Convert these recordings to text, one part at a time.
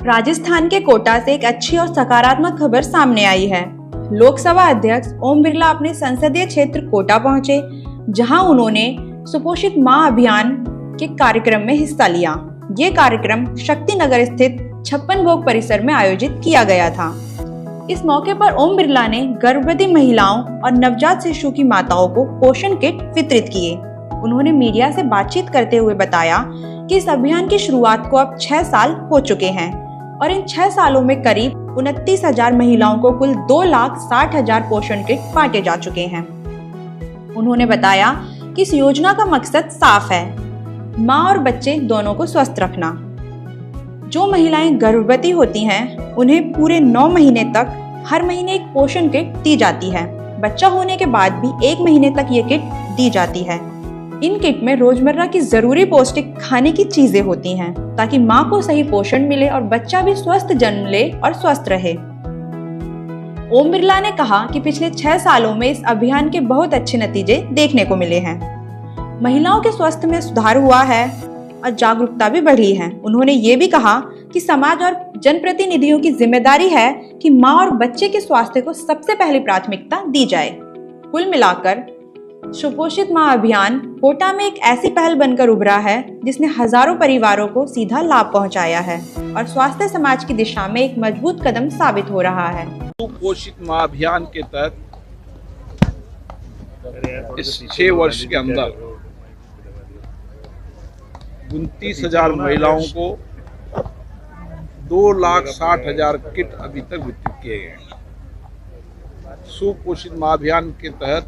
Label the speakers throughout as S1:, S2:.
S1: राजस्थान के कोटा से एक अच्छी और सकारात्मक खबर सामने आई है। लोकसभा अध्यक्ष ओम बिरला अपने संसदीय क्षेत्र कोटा पहुंचे, जहां उन्होंने सुपोषित मां अभियान के कार्यक्रम में हिस्सा लिया। ये कार्यक्रम शक्ति नगर स्थित 56 भोग परिसर में आयोजित किया गया था। इस मौके पर ओम बिरला ने गर्भवती महिलाओं और नवजात शिशु की माताओं को पोषण किट वितरित किए। उन्होंने मीडिया से बातचीत करते हुए बताया कि इस अभियान की शुरुआत को अब 6 साल हो चुके हैं और इन 6 सालों में करीब 29,000 महिलाओं को कुल 2,60,000 पोषण किट बांटे जा चुके हैं। उन्होंने बताया कि इस योजना का मकसद साफ है, माँ और बच्चे दोनों को स्वस्थ रखना। जो महिलाएं गर्भवती होती हैं, उन्हें पूरे 9 महीने तक हर महीने एक पोषण किट दी जाती है। बच्चा होने के बाद भी 1 महीने तक ये किट दी जाती है। इन किट में रोजमर्रा की जरूरी पौष्टिक खाने की चीजें होती हैं, ताकि माँ को सही पोषण मिले और बच्चा भी स्वस्थ जन्म ले और स्वस्थ रहे। ओम बिरला ने कहा कि पिछले 6 सालों में इस अभियान के बहुत अच्छे नतीजे देखने को मिले हैं। महिलाओं के स्वास्थ्य में सुधार हुआ है और जागरूकता भी बढ़ी है। उन्होंने ये भी कहा कि समाज और जनप्रतिनिधियों की जिम्मेदारी है कि माँ और बच्चे के स्वास्थ्य को सबसे पहली प्राथमिकता दी जाए। कुल मिलाकर सुपोषित माँ अभियान कोटा में एक ऐसी पहल बनकर उभरा है जिसने हजारों परिवारों को सीधा लाभ पहुंचाया है और स्वास्थ्य समाज की दिशा में एक मजबूत कदम साबित हो रहा है।
S2: सुपोषित माँ अभियान के तहत इस 6 वर्ष के अंदर 29,000 महिलाओं को 2,60,000 किट अभी तक वितरित किए गए हैं। सुपोषित माँ अभियान के तहत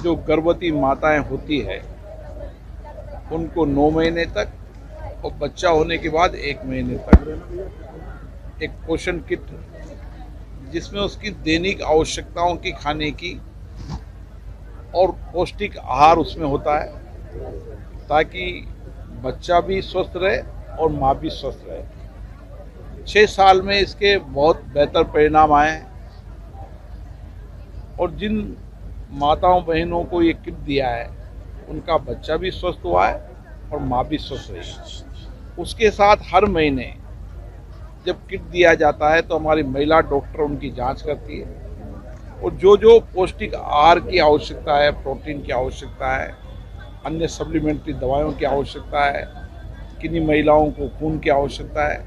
S2: जो गर्भवती माताएं होती है उनको 9 महीने तक और बच्चा होने के बाद 1 महीने तक एक पोषण किट, जिसमें उसकी दैनिक आवश्यकताओं की खाने की और पौष्टिक आहार उसमें होता है, ताकि बच्चा भी स्वस्थ रहे और माँ भी स्वस्थ रहे। 6 साल में इसके बहुत बेहतर परिणाम आए हैं और जिन माताओं बहनों को ये किट दिया है उनका बच्चा भी स्वस्थ हुआ है और माँ भी स्वस्थ रही। उसके साथ हर महीने जब किट दिया जाता है तो हमारी महिला डॉक्टर उनकी जांच करती है और जो पौष्टिक आहार की आवश्यकता है, प्रोटीन की आवश्यकता है, अन्य सप्लीमेंट्री दवाइयों की आवश्यकता है, किन्हीं महिलाओं को खून की आवश्यकता है,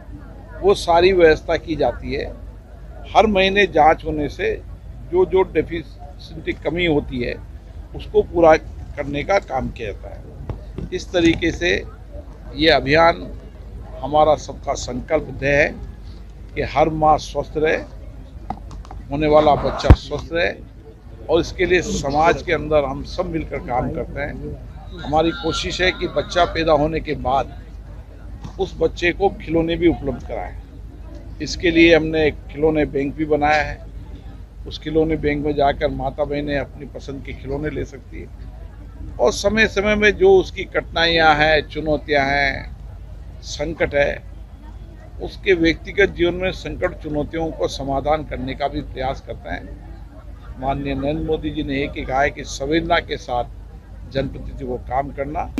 S2: वो सारी व्यवस्था की जाती है। हर महीने जांच होने से जो डेफिशिएंसी कमी होती है उसको पूरा करने का काम किया जाता है। इस तरीके से ये अभियान हमारा सबका संकल्प है कि हर माँ स्वस्थ रहे, होने वाला बच्चा स्वस्थ रहे और इसके लिए समाज के अंदर हम सब मिलकर काम करते हैं। हमारी कोशिश है कि बच्चा पैदा होने के बाद उस बच्चे को खिलौने भी उपलब्ध कराएं। इसके लिए हमने एक खिलौने बैंक भी बनाया है। उस खिलौने बैंक में जाकर माता बहनें अपनी पसंद के खिलौने ले सकती है और समय समय में जो उसकी कठिनाइयाँ हैं, चुनौतियाँ हैं, संकट है, उसके व्यक्तिगत जीवन में संकट चुनौतियों को समाधान करने का भी प्रयास करते हैं। माननीय नरेंद्र मोदी जी ने एक ही कहा है कि संवेदना के साथ जनप्रतिनिधि को काम करना।